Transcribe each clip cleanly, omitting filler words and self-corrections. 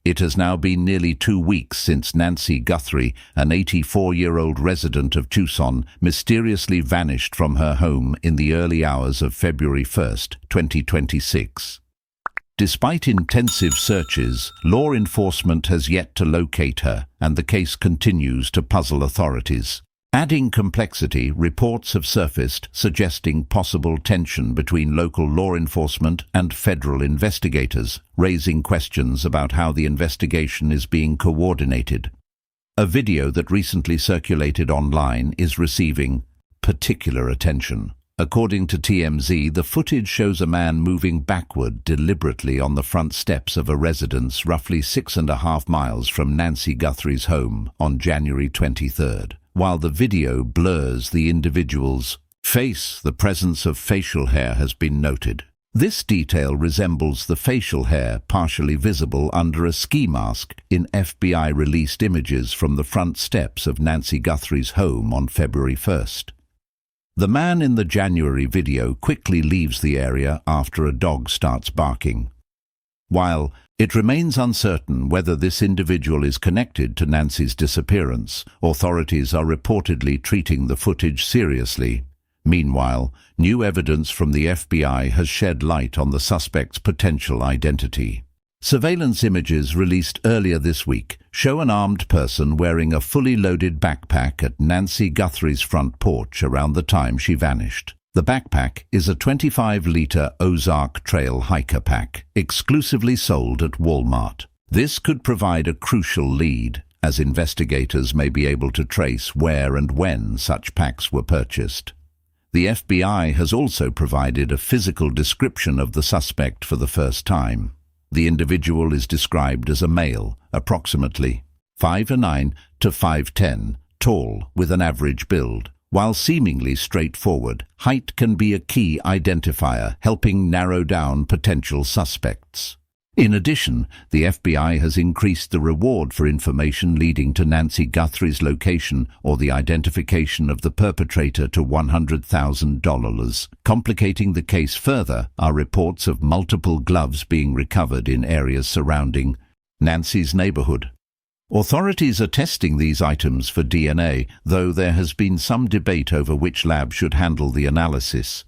It has now been nearly 2 weeks since Nancy Guthrie, an 84-year-old resident of Tucson, mysteriously vanished from her home in the early hours of February 1st, 2026. Despite intensive searches, law enforcement has yet to locate her, and the case continues to puzzle authorities. Adding complexity, reports have surfaced suggesting possible tension between local law enforcement and federal investigators, raising questions about how the investigation is being coordinated. A video that recently circulated online is receiving particular attention. According to TMZ, the footage shows a man moving backward deliberately on the front steps of a residence roughly 6.5 miles from Nancy Guthrie's home on January 23rd. While the video blurs the individual's face, the presence of facial hair has been noted. This detail resembles the facial hair partially visible under a ski mask in FBI-released images from the front steps of Nancy Guthrie's home on February 1st. The man in the January video quickly leaves the area after a dog starts barking. While it remains uncertain whether this individual is connected to Nancy's disappearance, authorities are reportedly treating the footage seriously. Meanwhile, new evidence from the FBI has shed light on the suspect's potential identity. Surveillance images released earlier this week show an armed person wearing a fully loaded backpack at Nancy Guthrie's front porch around the time she vanished. The backpack is a 25-liter Ozark Trail hiker pack, exclusively sold at Walmart. This could provide a crucial lead, as investigators may be able to trace where and when such packs were purchased. The FBI has also provided a physical description of the suspect for the first time. The individual is described as a male, approximately 5'9" to 5'10", tall, with an average build. While seemingly straightforward, height can be a key identifier, helping narrow down potential suspects. In addition, the FBI has increased the reward for information leading to Nancy Guthrie's location or the identification of the perpetrator to $100,000. Complicating the case further are reports of multiple gloves being recovered in areas surrounding Nancy's neighborhood. Authorities are testing these items for DNA, though there has been some debate over which lab should handle the analysis.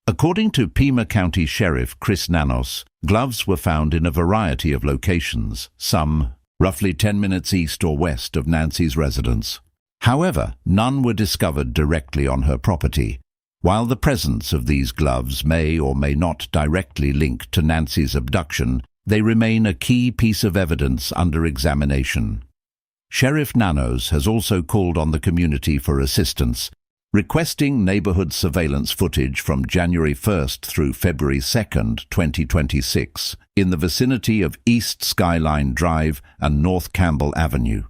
According to Pima County Sheriff Chris Nanos, gloves were found in a variety of locations, some roughly 10 minutes east or west of Nancy's residence. However, none were discovered directly on her property. While the presence of these gloves may or may not directly link to Nancy's abduction, they remain a key piece of evidence under examination. Sheriff Nanos has also called on the community for assistance, requesting neighborhood surveillance footage from January 1st through February 2nd, 2026, in the vicinity of East Skyline Drive and North Campbell Avenue.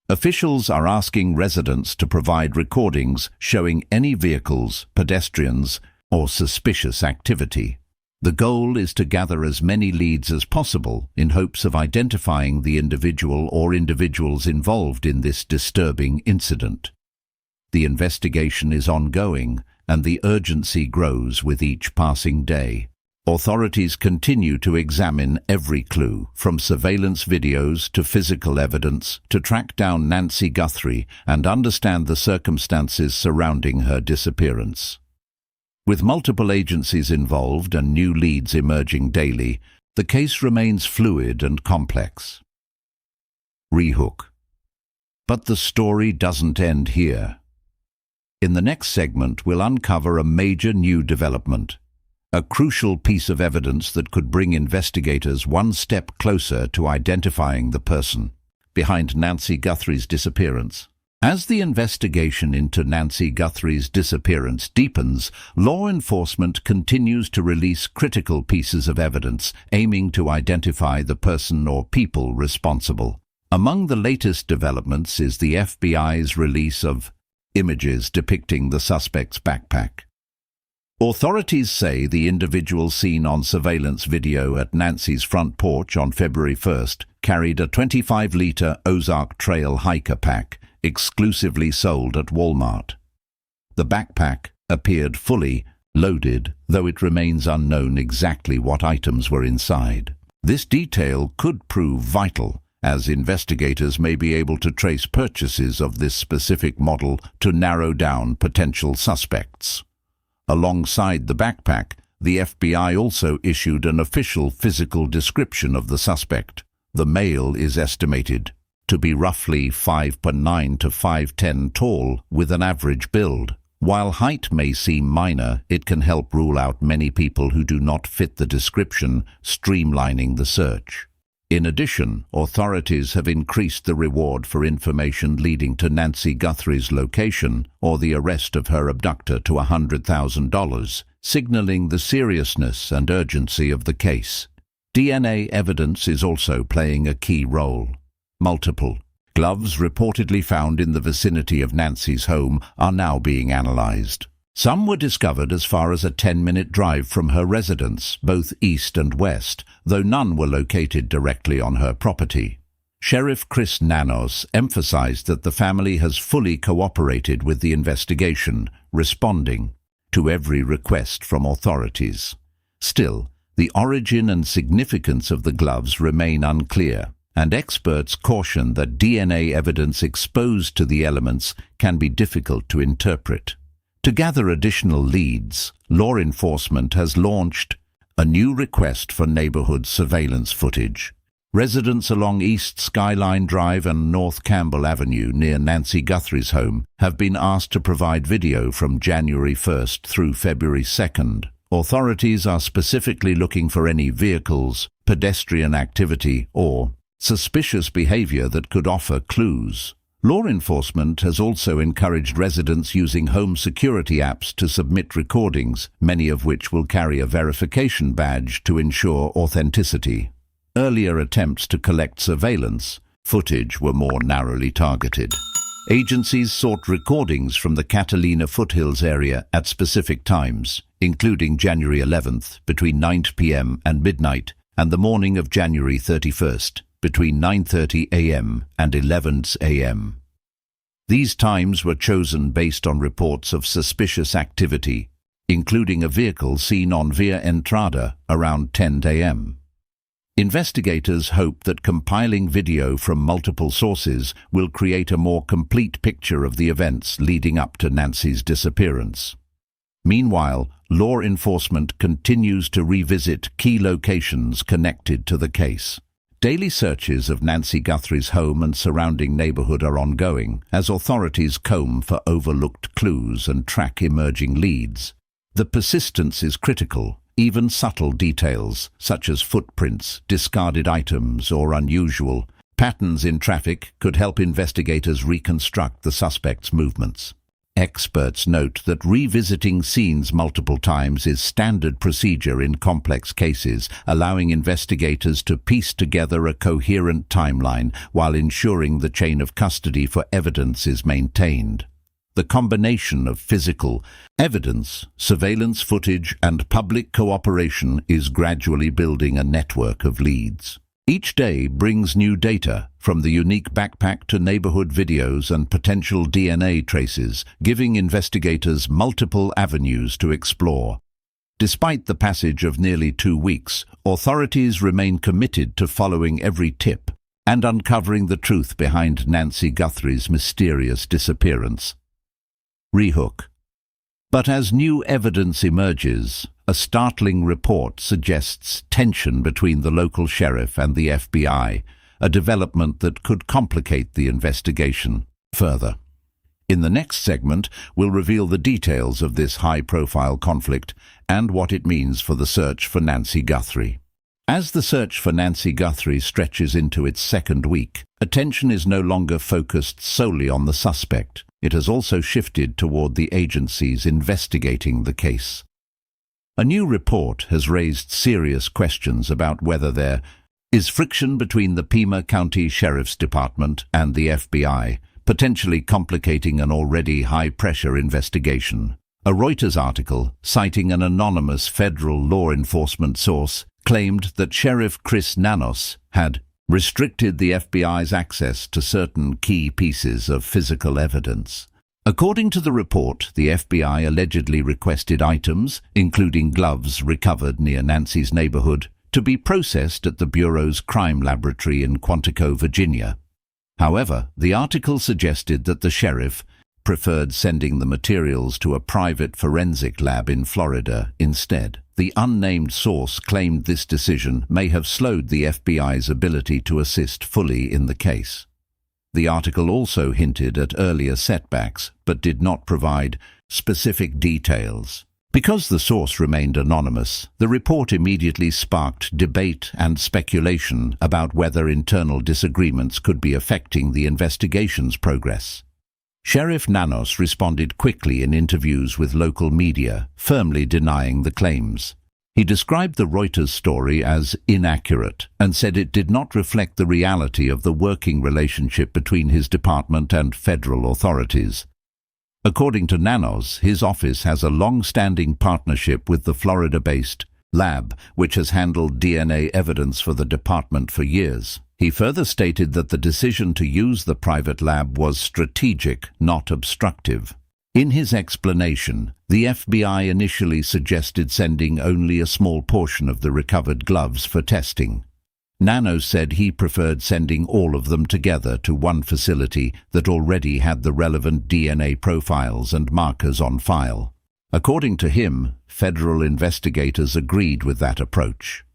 Officials are asking residents to provide recordings showing any vehicles, pedestrians, or suspicious activity. The goal is to gather as many leads as possible in hopes of identifying the individual or individuals involved in this disturbing incident. The investigation is ongoing, and the urgency grows with each passing day. Authorities continue to examine every clue, from surveillance videos to physical evidence, to track down Nancy Guthrie and understand the circumstances surrounding her disappearance. With multiple agencies involved and new leads emerging daily, the case remains fluid and complex. Rehook. But the story doesn't end here. In the next segment, we'll uncover a major new development, a crucial piece of evidence that could bring investigators one step closer to identifying the person behind Nancy Guthrie's disappearance. As the investigation into Nancy Guthrie's disappearance deepens, law enforcement continues to release critical pieces of evidence aiming to identify the person or people responsible. Among the latest developments is the FBI's release of images depicting the suspect's backpack. Authorities say the individual seen on surveillance video at Nancy's front porch on February 1st carried a 25-liter Ozark Trail hiker pack, exclusively sold at Walmart. The backpack appeared fully loaded, though it remains unknown exactly what items were inside. This detail could prove vital, as investigators may be able to trace purchases of this specific model to narrow down potential suspects. Alongside the backpack, the FBI also issued an official physical description of the suspect. The male is estimated to be roughly 5'9" to 5'10" tall, with an average build. While height may seem minor, it can help rule out many people who do not fit the description, streamlining the search. In addition, authorities have increased the reward for information leading to Nancy Guthrie's location or the arrest of her abductor to $100,000, signaling the seriousness and urgency of the case. DNA evidence is also playing a key role. Multiple gloves reportedly found in the vicinity of Nancy's home are now being analyzed. Some were discovered as far as a 10-minute drive from her residence, both east and west, though none were located directly on her property. Sheriff Chris Nanos emphasized that the family has fully cooperated with the investigation, responding to every request from authorities. Still, the origin and significance of the gloves remain unclear, and experts caution that DNA evidence exposed to the elements can be difficult to interpret. To gather additional leads, law enforcement has launched a new request for neighborhood surveillance footage. Residents along East Skyline Drive and North Campbell Avenue near Nancy Guthrie's home have been asked to provide video from January 1st through February 2nd. Authorities are specifically looking for any vehicles, pedestrian activity, or suspicious behavior that could offer clues. Law enforcement has also encouraged residents using home security apps to submit recordings, many of which will carry a verification badge to ensure authenticity. Earlier attempts to collect surveillance footage were more narrowly targeted. Agencies sought recordings from the Catalina foothills area at specific times, including January 11th between 9 p.m. and midnight, and the morning of January 31st between 9:30 a.m. and 11 a.m. These times were chosen based on reports of suspicious activity, including a vehicle seen on Via Entrada around 10 a.m. Investigators hope that compiling video from multiple sources will create a more complete picture of the events leading up to Nancy's disappearance. Meanwhile, law enforcement continues to revisit key locations connected to the case. Daily searches of Nancy Guthrie's home and surrounding neighborhood are ongoing as authorities comb for overlooked clues and track emerging leads. The persistence is critical. Even subtle details, such as footprints, discarded items, or unusual patterns in traffic, could help investigators reconstruct the suspect's movements. Experts note that revisiting scenes multiple times is standard procedure in complex cases, allowing investigators to piece together a coherent timeline while ensuring the chain of custody for evidence is maintained. The combination of physical evidence, surveillance footage, and public cooperation is gradually building a network of leads. Each day brings new data, from the unique backpack to neighborhood videos and potential DNA traces, giving investigators multiple avenues to explore. Despite the passage of nearly 2 weeks, authorities remain committed to following every tip and uncovering the truth behind Nancy Guthrie's mysterious disappearance. Rehook. But as new evidence emerges, a startling report suggests tension between the local sheriff and the FBI, a development that could complicate the investigation further. In the next segment, we'll reveal the details of this high-profile conflict and what it means for the search for Nancy Guthrie. As the search for Nancy Guthrie stretches into its second week, attention is no longer focused solely on the suspect. It has also shifted toward the agencies investigating the case. A new report has raised serious questions about whether there is friction between the Pima County Sheriff's Department and the FBI, potentially complicating an already high-pressure investigation. A Reuters article, citing an anonymous federal law enforcement source, claimed that Sheriff Chris Nanos had restricted the FBI's access to certain key pieces of physical evidence. According to the report, the FBI allegedly requested items, including gloves recovered near Nancy's neighborhood, to be processed at the Bureau's crime laboratory in Quantico, Virginia. However, the article suggested that the sheriff preferred sending the materials to a private forensic lab in Florida instead. The unnamed source claimed this decision may have slowed the FBI's ability to assist fully in the case. The article also hinted at earlier setbacks, but did not provide specific details. Because the source remained anonymous, the report immediately sparked debate and speculation about whether internal disagreements could be affecting the investigation's progress. Sheriff Nanos responded quickly in interviews with local media, firmly denying the claims. He described the Reuters story as inaccurate and said it did not reflect the reality of the working relationship between his department and federal authorities. According to Nanos, his office has a long-standing partnership with the Florida-based lab, which has handled DNA evidence for the department for years. He further stated that the decision to use the private lab was strategic, not obstructive. In his explanation, the FBI initially suggested sending only a small portion of the recovered gloves for testing. Nanos said he preferred sending all of them together to one facility that already had the relevant DNA profiles and markers on file. According to him, federal investigators agreed with that approach.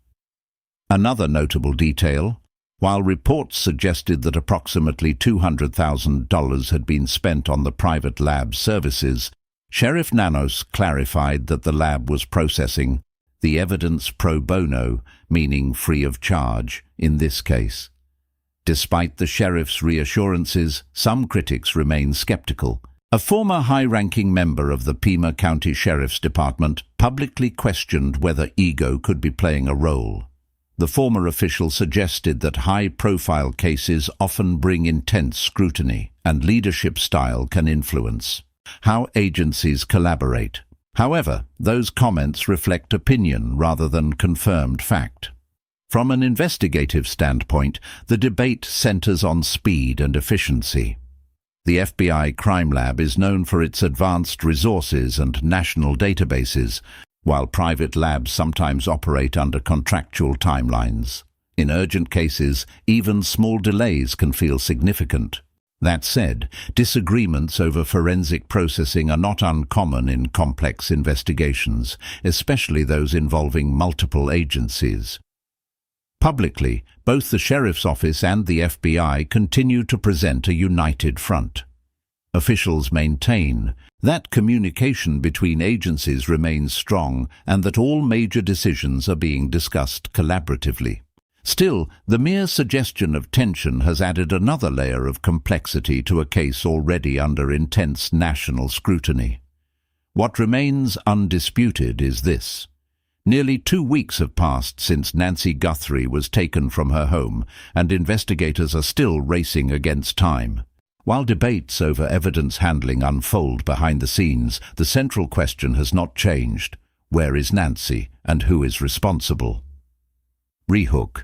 Another notable detail: while reports suggested that approximately $200,000 had been spent on the private lab services, Sheriff Nanos clarified that the lab was processing the evidence pro bono, meaning free of charge, in this case. Despite the sheriff's reassurances, some critics remain skeptical. A former high-ranking member of the Pima County Sheriff's Department publicly questioned whether ego could be playing a role. The former official suggested that high-profile cases often bring intense scrutiny, and leadership style can influence how agencies collaborate. However, those comments reflect opinion rather than confirmed fact. From an investigative standpoint, the debate centers on speed and efficiency. The FBI Crime Lab is known for its advanced resources and national databases, while private labs sometimes operate under contractual timelines. In urgent cases, even small delays can feel significant. That said, disagreements over forensic processing are not uncommon in complex investigations, especially those involving multiple agencies. Publicly, both the Sheriff's Office and the FBI continue to present a united front. Officials maintain that communication between agencies remains strong and that all major decisions are being discussed collaboratively. Still, the mere suggestion of tension has added another layer of complexity to a case already under intense national scrutiny. What remains undisputed is this: nearly 2 weeks have passed since Nancy Guthrie was taken from her home, and investigators are still racing against time. While debates over evidence handling unfold behind the scenes, the central question has not changed. Where is Nancy, and who is responsible? Rehook.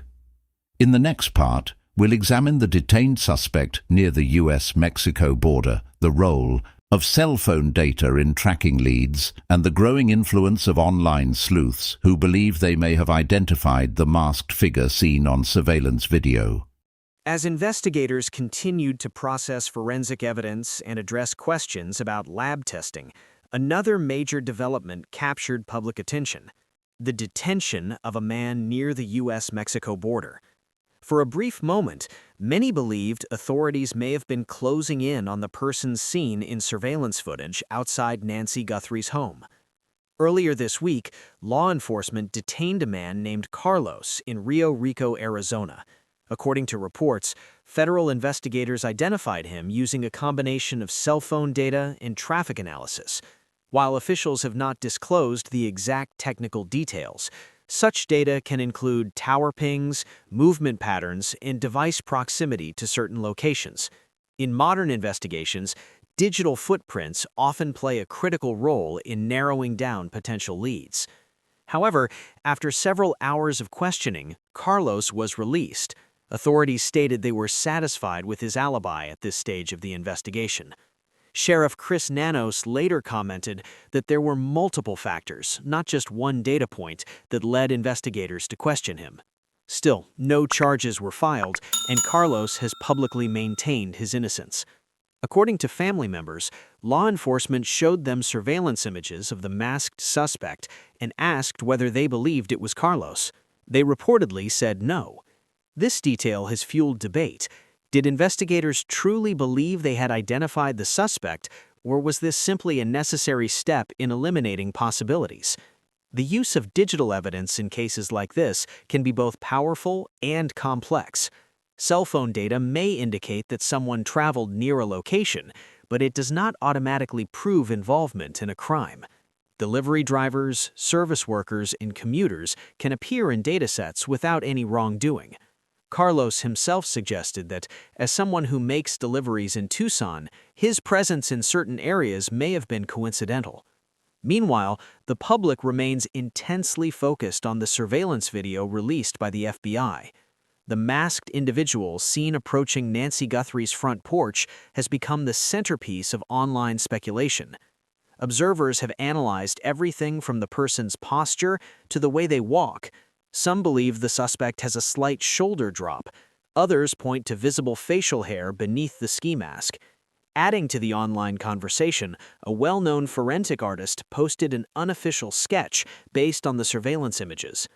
In the next part, we'll examine the detained suspect near the US-Mexico border, the role of cell phone data in tracking leads, and the growing influence of online sleuths who believe they may have identified the masked figure seen on surveillance video. As investigators continued to process forensic evidence and address questions about lab testing, another major development captured public attention: the detention of a man near the US-Mexico border. For a brief moment, many believed authorities may have been closing in on the person seen in surveillance footage outside Nancy Guthrie's home. Earlier this week, law enforcement detained a man named Carlos in Rio Rico, Arizona. According to reports, federal investigators identified him using a combination of cell phone data and traffic analysis. While officials have not disclosed the exact technical details, such data can include tower pings, movement patterns, and device proximity to certain locations. In modern investigations, digital footprints often play a critical role in narrowing down potential leads. However, after several hours of questioning, Carlos was released. Authorities stated they were satisfied with his alibi at this stage of the investigation. Sheriff Chris Nanos later commented that there were multiple factors, not just one data point, that led investigators to question him. Still, no charges were filed, and Carlos has publicly maintained his innocence. According to family members, law enforcement showed them surveillance images of the masked suspect and asked whether they believed it was Carlos. They reportedly said no. This detail has fueled debate. Did investigators truly believe they had identified the suspect, or was this simply a necessary step in eliminating possibilities? The use of digital evidence in cases like this can be both powerful and complex. Cell phone data may indicate that someone traveled near a location, but it does not automatically prove involvement in a crime. Delivery drivers, service workers, and commuters can appear in datasets without any wrongdoing. Carlos himself suggested that, as someone who makes deliveries in Tucson, his presence in certain areas may have been coincidental. Meanwhile, the public remains intensely focused on the surveillance video released by the FBI. The masked individual seen approaching Nancy Guthrie's front porch has become the centerpiece of online speculation. Observers have analyzed everything from the person's posture to the way they walk. Some believe the suspect has a slight shoulder drop. Others point to visible facial hair beneath the ski mask. Adding to the online conversation, a well-known forensic artist posted an unofficial sketch based on the surveillance images.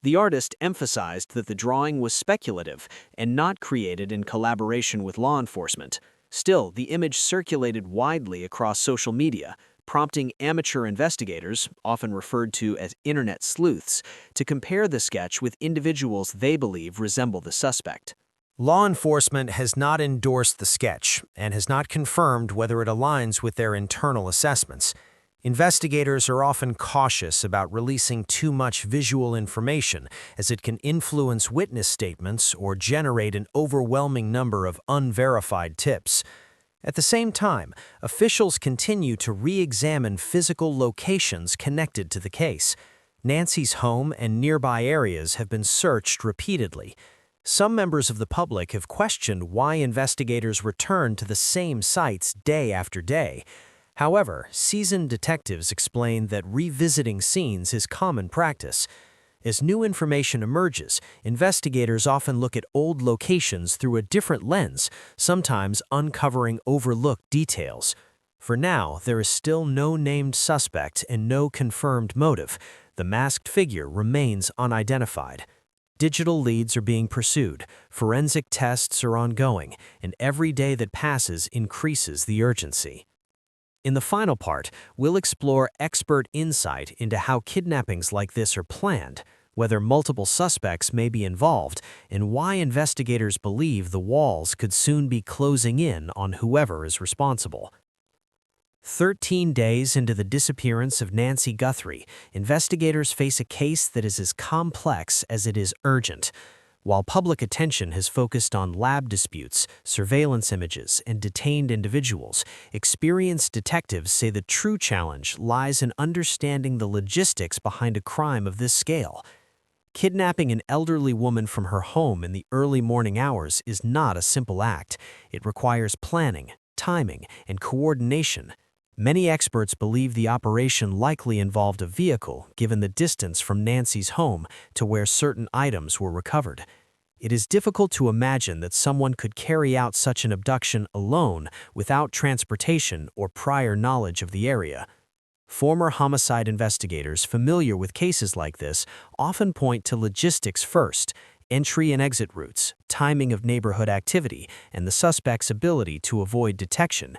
The artist emphasized that the drawing was speculative and not created in collaboration with law enforcement. Still, the image circulated widely across social media, prompting amateur investigators, often referred to as internet sleuths, to compare the sketch with individuals they believe resemble the suspect. Law enforcement has not endorsed the sketch and has not confirmed whether it aligns with their internal assessments. Investigators are often cautious about releasing too much visual information, as it can influence witness statements or generate an overwhelming number of unverified tips. At the same time, officials continue to re-examine physical locations connected to the case. Nancy's home and nearby areas have been searched repeatedly. Some members of the public have questioned why investigators return to the same sites day after day. However, seasoned detectives explain that revisiting scenes is common practice. As new information emerges, investigators often look at old locations through a different lens, sometimes uncovering overlooked details. For now, there is still no named suspect and no confirmed motive. The masked figure remains unidentified. Digital leads are being pursued, forensic tests are ongoing, and every day that passes increases the urgency. In the final part, we'll explore expert insight into how kidnappings like this are planned, whether multiple suspects may be involved, and why investigators believe the walls could soon be closing in on whoever is responsible. 13 days into the disappearance of Nancy Guthrie, investigators face a case that is as complex as it is urgent. While public attention has focused on lab disputes, surveillance images, and detained individuals, experienced detectives say the true challenge lies in understanding the logistics behind a crime of this scale. Kidnapping an elderly woman from her home in the early morning hours is not a simple act. It requires planning, timing, and coordination. Many experts believe the operation likely involved a vehicle, given the distance from Nancy's home to where certain items were recovered. It is difficult to imagine that someone could carry out such an abduction alone without transportation or prior knowledge of the area. Former homicide investigators familiar with cases like this often point to logistics first: entry and exit routes, timing of neighborhood activity, and the suspect's ability to avoid detection.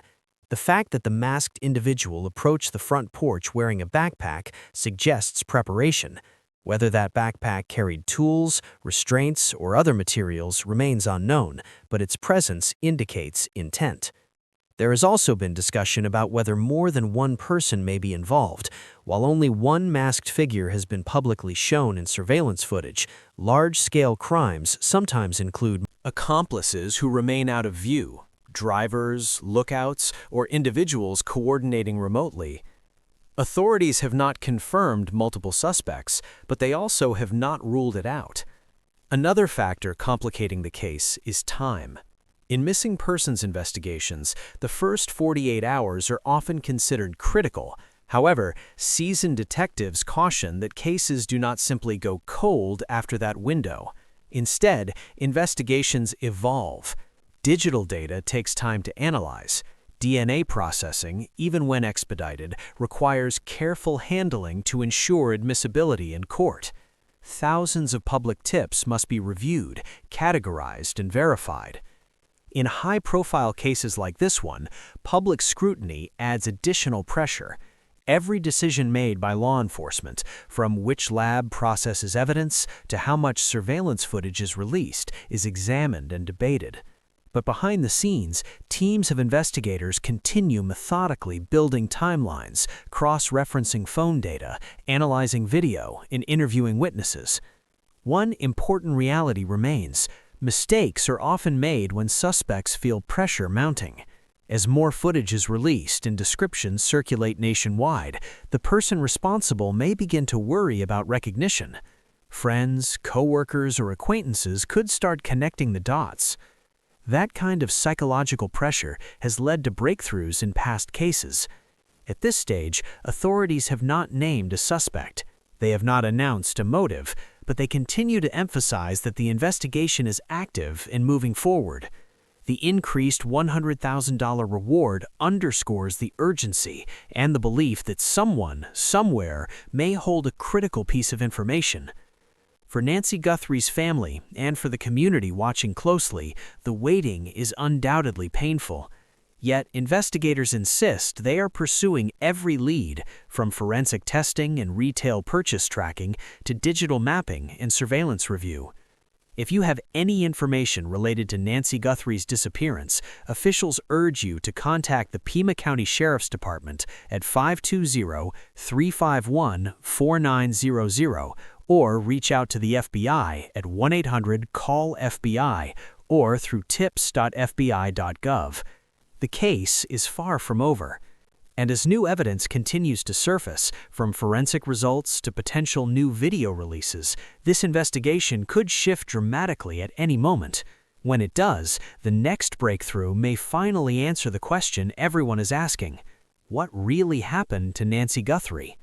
The fact that the masked individual approached the front porch wearing a backpack suggests preparation. Whether that backpack carried tools, restraints, or other materials remains unknown, but its presence indicates intent. There has also been discussion about whether more than one person may be involved. While only one masked figure has been publicly shown in surveillance footage, large-scale crimes sometimes include accomplices who remain out of view, drivers, lookouts, or individuals coordinating remotely. Authorities have not confirmed multiple suspects, but they also have not ruled it out. Another factor complicating the case is time. In missing persons investigations, the first 48 hours are often considered critical. However, seasoned detectives caution that cases do not simply go cold after that window. Instead, investigations evolve. Digital data takes time to analyze. DNA processing, even when expedited, requires careful handling to ensure admissibility in court. Thousands of public tips must be reviewed, categorized, and verified. In high-profile cases like this one, public scrutiny adds additional pressure. Every decision made by law enforcement, from which lab processes evidence to how much surveillance footage is released, is examined and debated. But behind the scenes, teams of investigators continue methodically building timelines, cross-referencing phone data, analyzing video, and interviewing witnesses. One important reality remains: mistakes are often made when suspects feel pressure mounting. As more footage is released and descriptions circulate nationwide, the person responsible may begin to worry about recognition. Friends, coworkers, or acquaintances could start connecting the dots. That kind of psychological pressure has led to breakthroughs in past cases. At this stage, authorities have not named a suspect. They have not announced a motive, but they continue to emphasize that the investigation is active and moving forward. The increased $100,000 reward underscores the urgency and the belief that someone, somewhere, may hold a critical piece of information. For Nancy Guthrie's family and for the community watching closely, the waiting is undoubtedly painful. Yet, investigators insist they are pursuing every lead, from forensic testing and retail purchase tracking to digital mapping and surveillance review. If you have any information related to Nancy Guthrie's disappearance, officials urge you to contact the Pima County Sheriff's Department at 520-351-4900 or reach out to the FBI at 1-800-CALL-FBI or through tips.fbi.gov. The case is far from over. And as new evidence continues to surface, from forensic results to potential new video releases, this investigation could shift dramatically at any moment. When it does, the next breakthrough may finally answer the question everyone is asking: what really happened to Nancy Guthrie?